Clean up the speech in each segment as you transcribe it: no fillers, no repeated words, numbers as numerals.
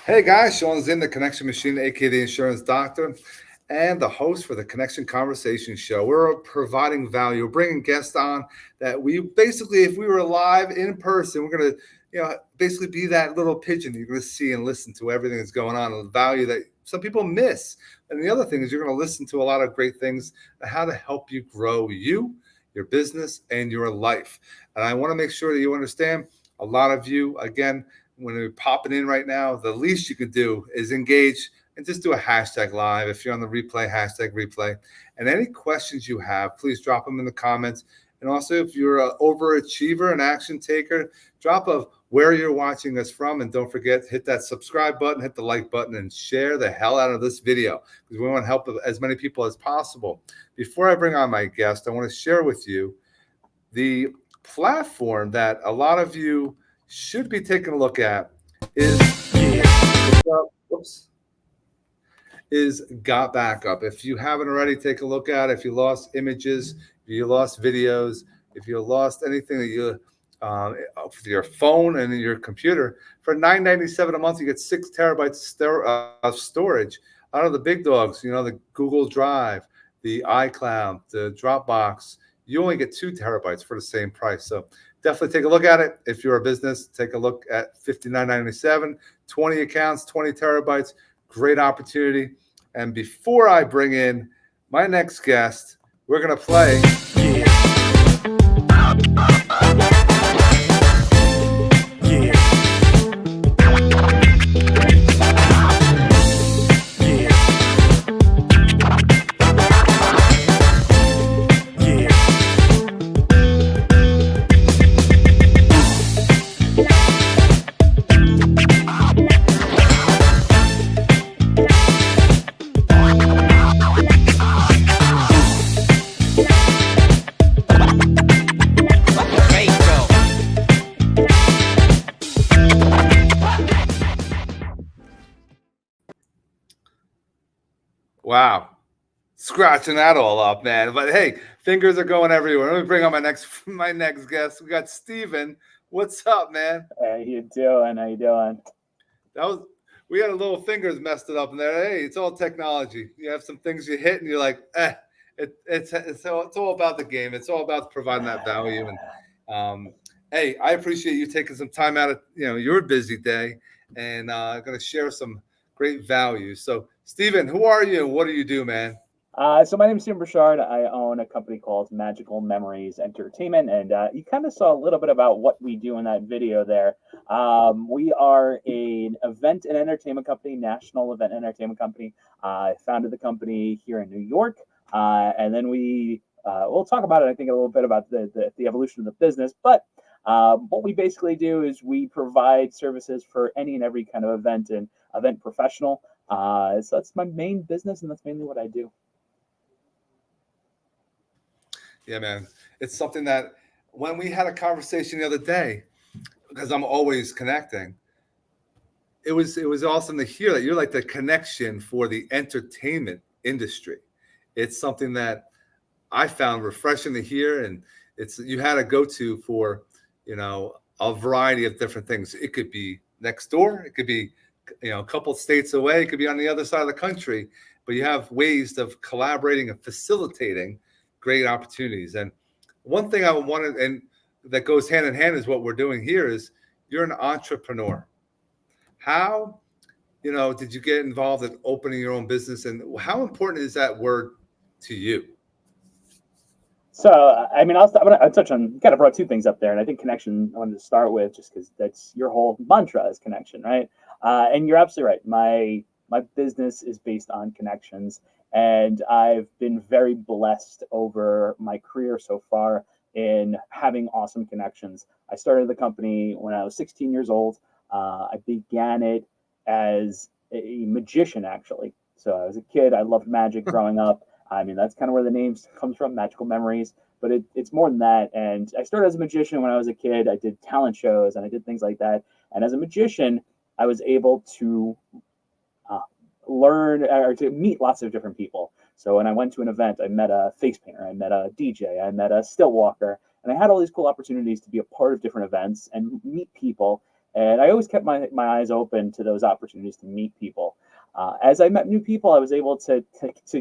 Hey guys, Sean's in the Connection Machine, aka the Insurance Doctor, and the host for the Connection Conversation Show. We're providing value, we're bringing guests on that we basically, if we were live in person, we're gonna, basically be that little pigeon. You're gonna see and listen to everything that's going on, and the value that some people miss. And the other thing is, you're gonna listen to a lot of great things on how to help you grow your business, and your life. And I want to make sure that you understand. A lot of you, again, when you're popping in right now, the least you could do is engage and just do a hashtag live. If you're on the replay, hashtag replay. And any questions you have, please drop them in the comments. And also, if you're an overachiever, an action taker, drop of where you're watching us from. And don't forget, hit that subscribe button, hit the like button, and share the hell out of this video, because we want to help as many people as possible. Before I bring on my guest, I want to share with you the platform that a lot of you should be taking a look at is Gotbackup. If you haven't already, take a look at it. If you lost images, if you lost videos, if you lost anything that you your phone and your computer, for $9.97 a month, you get 6 terabytes of storage out of the big dogs. The Google Drive, the iCloud, the Dropbox. You only get 2 terabytes for the same price. So definitely take a look at it. If you're a business, take a look at $59.97, 20 accounts, 20 terabytes. Great opportunity. And before I bring in my next guest, we're going to play. Wow. Scratching that all up, man. But hey, fingers are going everywhere. Let me bring on my next guest. We got Steven. What's up, man? How you doing? How you doing? We had a little fingers messed it up in there. Hey, it's all technology. You have some things you hit and you're like, it's all about the game. It's all about providing that value. And hey, I appreciate you taking some time out of your busy day, and I'm going to share some great value. So, Steven, who are you and what do you do, man? So my name is Steven Burchard. I own a company called Magical Memories Entertainment, and you kind of saw a little bit about what we do in that video there. We are an event and entertainment company, national event and entertainment company. I founded the company here in New York, and then we'll talk about it, I think, a little bit about the evolution of the business. But what we basically do is we provide services for any and every kind of event and event professional. So that's my main business, and that's mainly what I do. Yeah, man. It's something that when we had a conversation the other day, because I'm always connecting, it was awesome to hear that you're like the connection for the entertainment industry. It's something that I found refreshing to hear, and you had a go-to for, a variety of different things. It could be next door, it could be, a couple of states away, it could be on the other side of the country, but you have ways of collaborating and facilitating great opportunities. And one thing I wanted, and that goes hand in hand, is what we're doing here, is you're an entrepreneur. How, did you get involved in opening your own business, and how important is that word to you? So, I mean, I'll touch on, kind of brought 2 things up there, and I think connection I wanted to start with, just because that's your whole mantra is connection, right? And you're absolutely right. My business is based on connections, and I've been very blessed over my career so far in having awesome connections. I started the company when I was 16 years old. I began it as a magician, actually. So I was a kid. I loved magic growing up. I mean, that's kind of where the name comes from, Magical Memories. But it's more than that. And I started as a magician when I was a kid. I did talent shows and I did things like that. And as a magician, I was able to learn or to meet lots of different people. So when I went to an event, I met a face painter, I met a DJ, I met a still walker, and I had all these cool opportunities to be a part of different events and meet people. And I always kept my eyes open to those opportunities to meet people. As I met new people, I was able to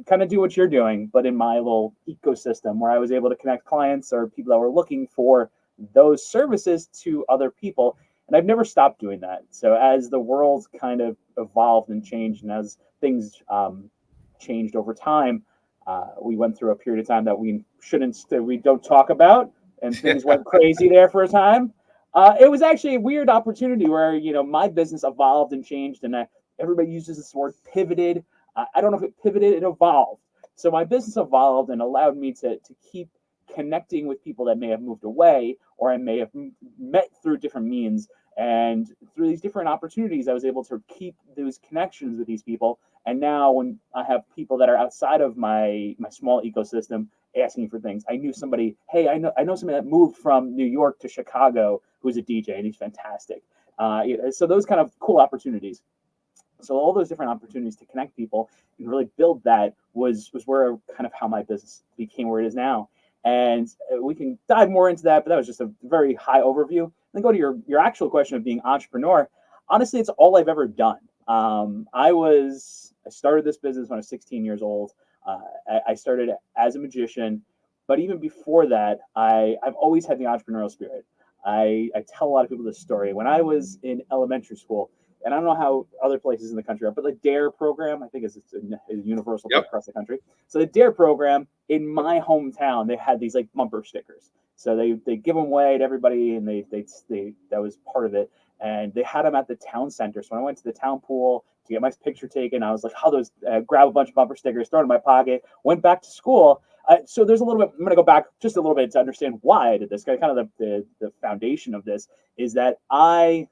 kind of do what you're doing, but in my little ecosystem where I was able to connect clients or people that were looking for those services to other people. And I've never stopped doing that. So as the world kind of evolved and changed, and as things changed over time, we went through a period of time that we don't talk about, and things went crazy there for a time. It was actually a weird opportunity where my business evolved and changed, and everybody uses this word pivoted. I don't know if it pivoted, it evolved. So my business evolved and allowed me to keep connecting with people that may have moved away or I may have met through different means. And through these different opportunities, I was able to keep those connections with these people. And now when I have people that are outside of my small ecosystem asking for things, I knew somebody, hey, I know somebody that moved from New York to Chicago who's a DJ, and he's fantastic. So those kind of cool opportunities. So all those different opportunities to connect people and really build that was where kind of how my business became where it is now. And we can dive more into that, but that was just a very high overview. Then go to your actual question of being entrepreneur. Honestly, it's all I've ever done. I started this business when I was 16 years old. I started as a magician, but even before that, I've always had the entrepreneurial spirit. I tell a lot of people this story. When I was in elementary school, and I don't know how other places in the country are, but the DARE program, I think is a universal across the country. So the DARE program in my hometown, they had these like bumper stickers. So they give them away to everybody, and they that was part of it. And they had them at the town center. So when I went to the town pool to get my picture taken, I was like, grab a bunch of bumper stickers, throw it in my pocket, went back to school. So there's a little bit, I'm going to go back just a little bit to understand why I did this. Kind of the foundation of this is that my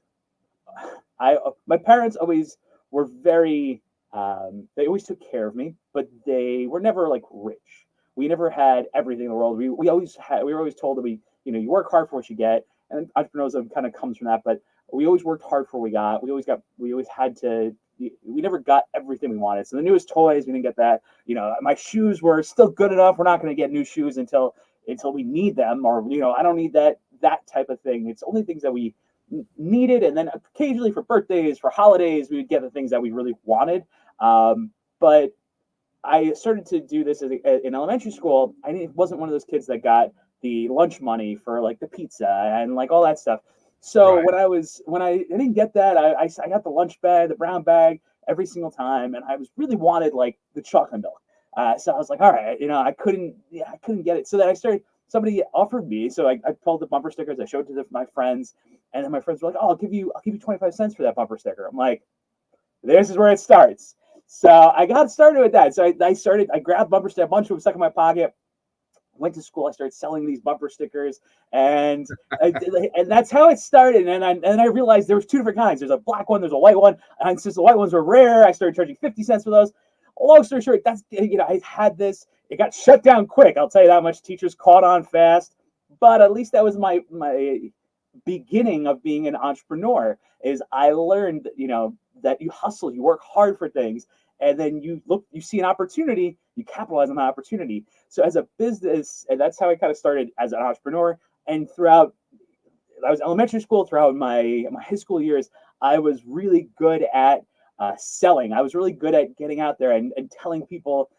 parents always were very, they always took care of me, but they were never like rich. We never had everything in the world. We were always told that you work hard for what you get, and entrepreneurship kind of comes from that. But we always worked hard for what we got. We never got everything we wanted. So the newest toys, we didn't get that. My shoes were still good enough. We're not going to get new shoes until we need them, or I don't need that type of thing. It's only things that we needed, and then occasionally for birthdays, for holidays, we would get the things that we really wanted. But I started to do this in elementary school. I wasn't one of those kids that got the lunch money for like the pizza and like all that stuff. So right. when I didn't get that, I got the lunch bag, the brown bag every single time, and I was really wanted like the chocolate milk. So I was like, all right, I couldn't get it. So then somebody offered me, so I pulled the bumper stickers, I showed it to my friends, and then my friends were like, oh, I'll give you 25 cents for that bumper sticker. I'm like, this is where it starts. So I got started with that. So I grabbed bumper stickers, a bunch of them stuck in my pocket, went to school, I started selling these bumper stickers, and that's how it started. And I realized there was two different kinds. There's a black one, there's a white one, and since the white ones were rare, I started charging 50 cents for those. Long story short, I had this. It got shut down quick. I'll tell you that much. Teachers caught on fast, but at least that was my beginning of being an entrepreneur. Is I learned, that you hustle, you work hard for things, and then you see an opportunity, you capitalize on that opportunity. So as a business, and that's how I kind of started as an entrepreneur. And throughout, I was elementary school, throughout my high school years, I was really good at selling. I was really good at getting out there and telling people,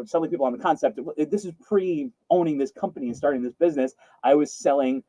selling people on the concept. This is pre-owning this company and starting this business. I was selling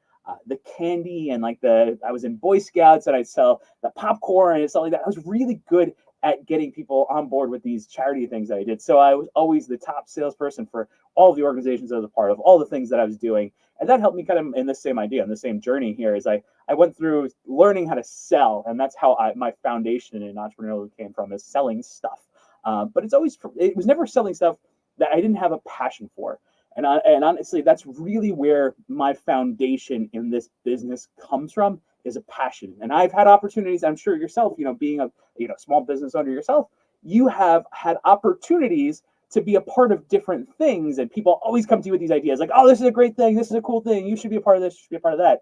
the candy and I was in Boy Scouts, and I'd sell the popcorn and stuff like that. I was really good at getting people on board with these charity things that I did. So I was always the top salesperson for all of the organizations I was a part of, all the things that I was doing. And that helped me kind of in the same idea, in the same journey here, is I went through learning how to sell. And that's how my foundation in entrepreneurial came from, is selling stuff. But it was never selling stuff that I didn't have a passion for. And honestly, that's really where my foundation in this business comes from, is a passion. And I've had opportunities, I'm sure yourself, being a small business owner yourself, you have had opportunities to be a part of different things, and people always come to you with these ideas like, oh, this is a great thing, this is a cool thing, you should be a part of this, you should be a part of that.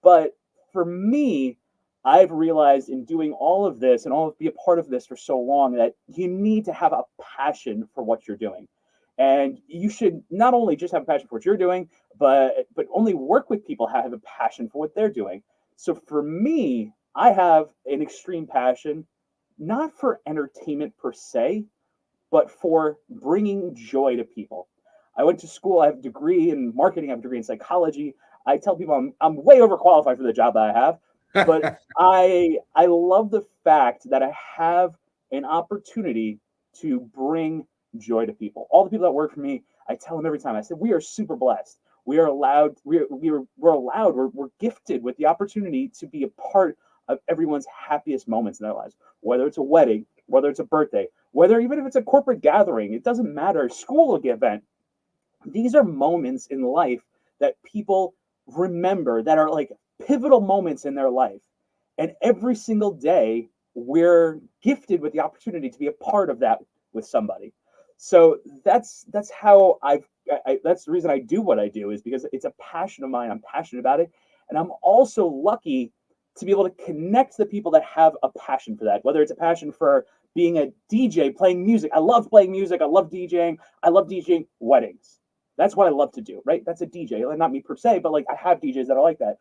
But for me, I've realized in doing all of this and be a part of this for so long, that you need to have a passion for what you're doing. And you should not only just have a passion for what you're doing, but only work with people who have a passion for what they're doing. So for me, I have an extreme passion, not for entertainment per se, but for bringing joy to people. I went to school. I have a degree in marketing. I have a degree in psychology. I tell people I'm way overqualified for the job that I have, but I love the fact that I have an opportunity to bring joy to people. All the people that work for me, I tell them every time. I said we are super blessed. We are allowed. We're allowed. We're gifted with the opportunity to be a part of everyone's happiest moments in their lives. Whether it's a wedding, whether it's a birthday, whether even if it's a corporate gathering, it doesn't matter. School event. These are moments in life that people remember that are like pivotal moments in their life. And every single day, we're gifted with the opportunity to be a part of that with somebody. So that's how that's the reason I do what I do, is because it's a passion of mine. I'm passionate about it. And I'm also lucky to be able to connect the people that have a passion for that, whether it's a passion for being a DJ, playing music. I love playing music. I love DJing. I love DJing weddings. That's what I love to do, right? That's a DJ. Not me per se, but like I have DJs that are like that.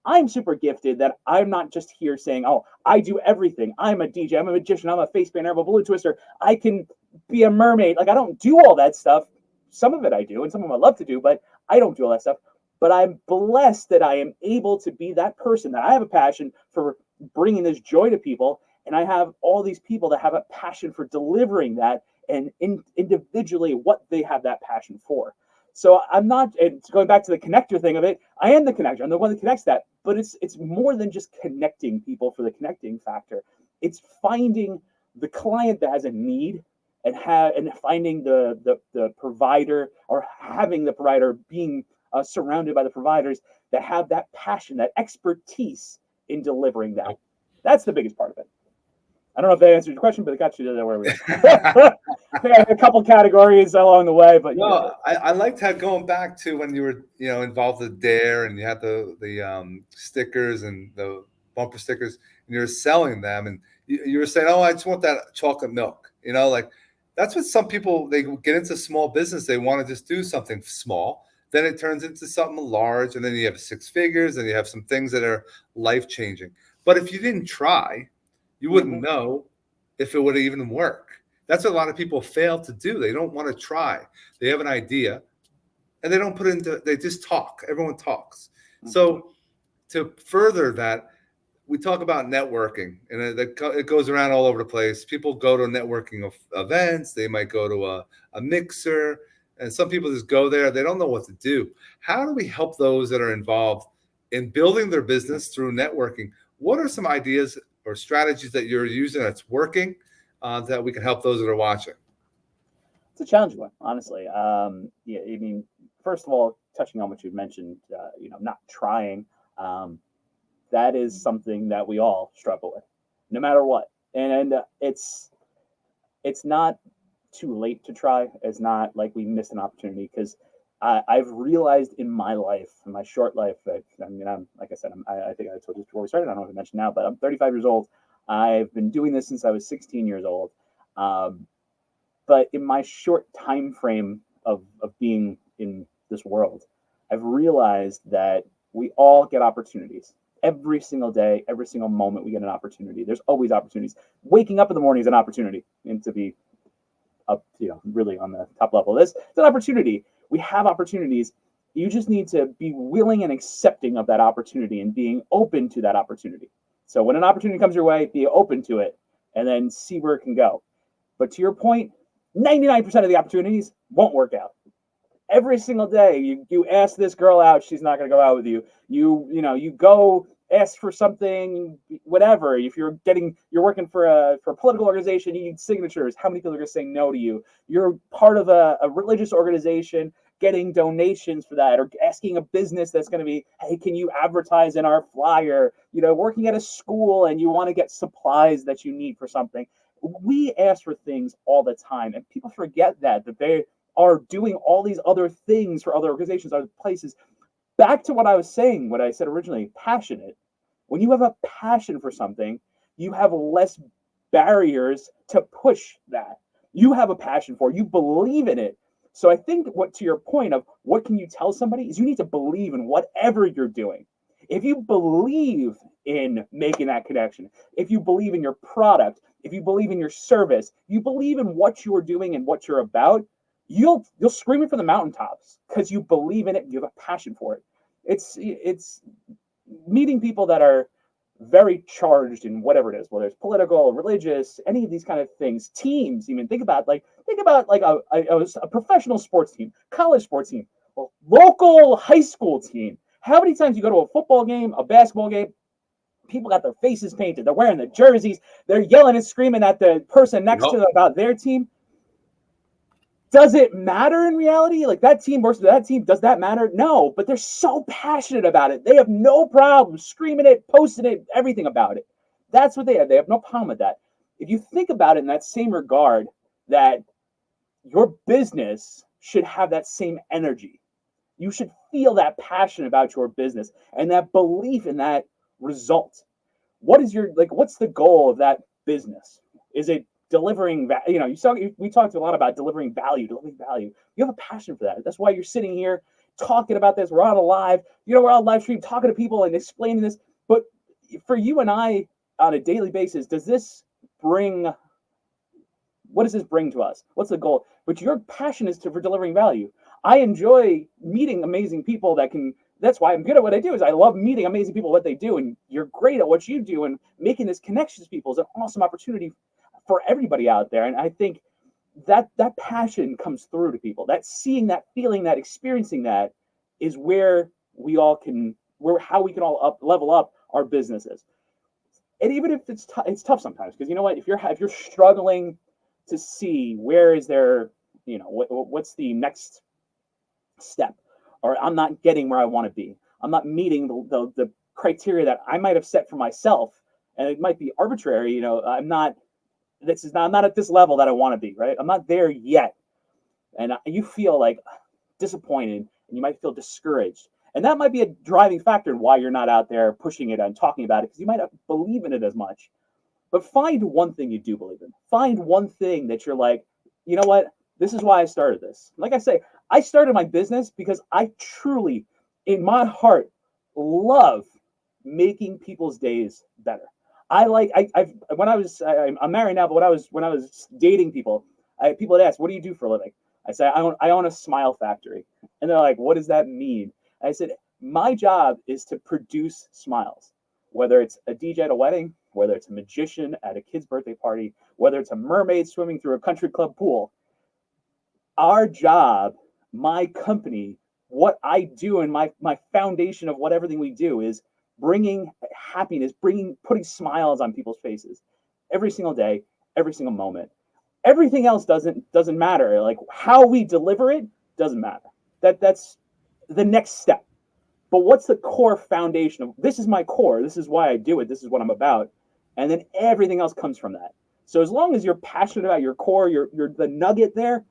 I'm super gifted that I'm not just here saying, oh, I do everything. I'm a DJ. I'm a magician. I'm a face painter. I'm a balloon twister. I can be a mermaid. Like I don't do all that stuff. Some of it I do, and some of it I love to do, but I don't do all that stuff. But I'm blessed that I am able to be that person, that I have a passion for bringing this joy to people. And I have all these people that have a passion for delivering that and individually what they have that passion for. So I'm not, and going back to the connector thing of it, I am the connector. I'm the one that connects that. But it's more than just connecting people for the connecting factor. It's finding the client that has a need and finding the provider, or having the provider being surrounded by the providers that have that passion, that expertise in delivering that. That's the biggest part of it. I don't know if that answered your question, but it got you to where we are. I think I had a couple categories along the way, but no, I liked how going back to when you were, involved with Dare, and you had the stickers and the bumper stickers, and you were selling them, and you were saying, "Oh, I just want that chocolate milk," like that's what some people, they get into small business. They want to just do something small, then it turns into something large, and then you have six figures, and you have some things that are life changing. But if you didn't try, you wouldn't know if it would even work. That's what a lot of people fail to do. They don't want to try. They have an idea and they don't put it into, they just talk. Everyone talks. So to further that, we talk about networking, and it goes around all over the place. People go to networking events. They might go to a mixer, and some people just go there. They don't know what to do. How do we help those that are involved in building their business through networking? What are some ideas or strategies that you're using that's working that we can help those that are watching? It's a challenging one, honestly. Yeah, I mean, first of all, touching on what you mentioned, not trying, that is something that we all struggle with, no matter what. And it's not too late to try. It's not like we missed an opportunity, because I've realized in my life, in my short life, I'm like I said, I think I told you before we started. I don't know if I mentioned now, but I'm 35 years old. I've been doing this since I was 16 years old. But in my short time frame of being in this world, I've realized that we all get opportunities. Every single day, every single moment, we get an opportunity. There's always opportunities. Waking up in the morning is an opportunity, and to be up, really on the top level of this, it's an opportunity. We have opportunities. You just need to be willing and accepting of that opportunity and being open to that opportunity. So when an opportunity comes your way, be open to it and then see where it can go. But to your point, 99% of the opportunities won't work out. Every single day, you ask this girl out, she's not going to go out with you. You go ask for something, whatever. If you're working for a political organization, you need signatures. How many people are going to say no to you? You're part of a religious organization, getting donations for that, or asking a business that's going to be, hey, can you advertise in our flyer? Working at a school and you want to get supplies that you need for something. We ask for things all the time, and people forget that they are doing all these other things for other organizations, other places. Back to what I was saying, what I said originally, passionate. When you have a passion for something, you have less barriers to push that. You have a passion for it. You believe in it. So I think to your point of what can you tell somebody is you need to believe in whatever you're doing. If you believe in making that connection, if you believe in your product, if you believe in your service, you believe in what you're doing and what you're about, you'll scream it from the mountaintops because you believe in it. You have a passion for it. It's meeting people that are very charged in whatever it is, whether it's political, religious, any of these kind of things, teams. Even think about like a professional sports team, college sports team, a local high school team. How many times you go to a football game, a basketball game, people got their faces painted, they're wearing the jerseys, they're yelling and screaming at the person next to them about their team. Does it matter in reality? Like that team versus that team, does that matter? No, but they're so passionate about it. They have no problem screaming it, posting it, everything about it. That's what they have. They have no problem with that. If you think about it in that same regard, that your business should have that same energy. You should feel that passion about your business and that belief in that result. What's the goal of that business? Is it delivering, we talked a lot about delivering value. You have a passion for that. That's why you're sitting here talking about this. We're on a live, we're on live stream talking to people and explaining this. But for you and I on a daily basis, what does this bring to us? What's the goal? But your passion is for delivering value. I enjoy meeting amazing people that's why I'm good at what I do, is I love meeting amazing people, what they do. And you're great at what you do, and making this connection to people is an awesome opportunity for everybody out there. And I think that passion comes through to people. That seeing, that feeling, that experiencing that is where how we can all level up our businesses. And even if it's tough sometimes, because you know what, if you're struggling to see where is there, what's the next step, or I'm not getting where I want to be, I'm not meeting the criteria that I might have set for myself, and it might be arbitrary. I'm not at this level that I want to be, right? I'm not there yet. And you feel like disappointed, and you might feel discouraged. And that might be a driving factor in why you're not out there pushing it and talking about it, because you might not believe in it as much. But find one thing you do believe in. Find one thing that you're like, you know what? This is why I started this. Like I say, I started my business because I truly, in my heart, love making people's days better. I'm married now, but when I was dating people, people had asked, "What do you do for a living?" I said, I own a smile factory. And they're like, "What does that mean?" I said, my job is to produce smiles, whether it's a DJ at a wedding, whether it's a magician at a kid's birthday party, whether it's a mermaid swimming through a country club pool. Our job, my company, what I do, and my foundation of what everything we do is bringing happiness, putting smiles on people's faces every single day, every single moment. Everything else doesn't matter. Like how we deliver it doesn't matter. That's the next step. But what's the core foundation of this? Is my core. This is why I do it. This is what I'm about. And then everything else comes from that. So as long as you're passionate about your core, you're the nugget there,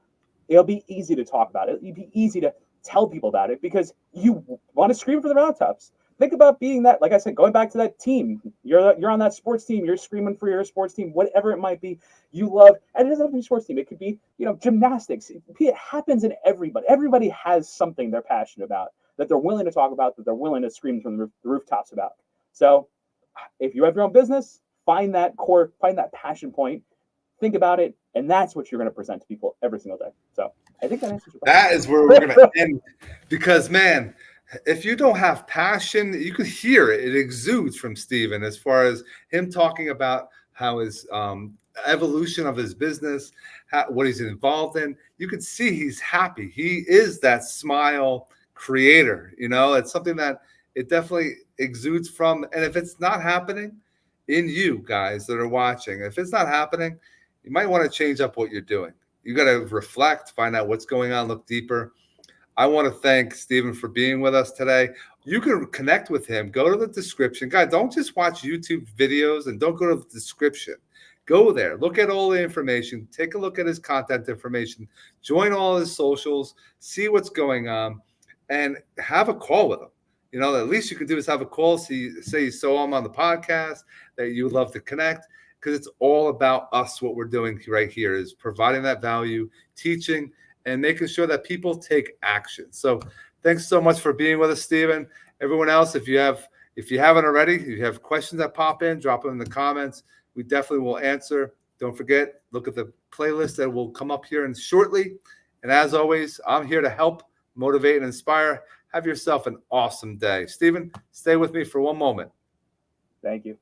it'll be easy to talk about it. It'll be easy to tell people about it because you want to scream for the mountaintops. Think about being that, like I said, going back to that team. You're on that sports team. You're screaming for your sports team, whatever it might be. You love, and it doesn't have to be a sports team. It could be, gymnastics. It happens in everybody. Everybody has something they're passionate about, that they're willing to talk about, that they're willing to scream from the rooftops about. So if you have your own business, find that core, find that passion point, think about it, and that's what you're going to present to people every single day. So I think that answers your question. That is where we're going to end, because, man, if you don't have passion, you can hear it. It exudes from Steven as far as him talking about how his evolution of his business, what he's involved in. You can see he's happy. He is that smile creator. It's something that it definitely exudes from. And if it's not happening in you guys that are watching, if it's not happening, you might want to change up what you're doing. You got to reflect, find out what's going on, look deeper. I want to thank Steven for being with us today. You can connect with him. Go to the description. Guys, don't just watch YouTube videos and don't go to the description. Go there. Look at all the information. Take a look at his content information. Join all his socials. See what's going on. And have a call with him. The least you can do is have a call. Say you saw him on the podcast, that you would love to connect, because it's all about us. What we're doing right here is providing that value, teaching, and making sure that people take action. So thanks so much for being with us, Steven. Everyone else, if you have If you haven't already, if you have questions that pop in, drop them in the comments. We definitely will answer. Don't forget, look at the playlist that will come up here shortly. And as always, I'm here to help, motivate, and inspire. Have yourself an awesome day. Steven, stay with me for one moment. Thank you.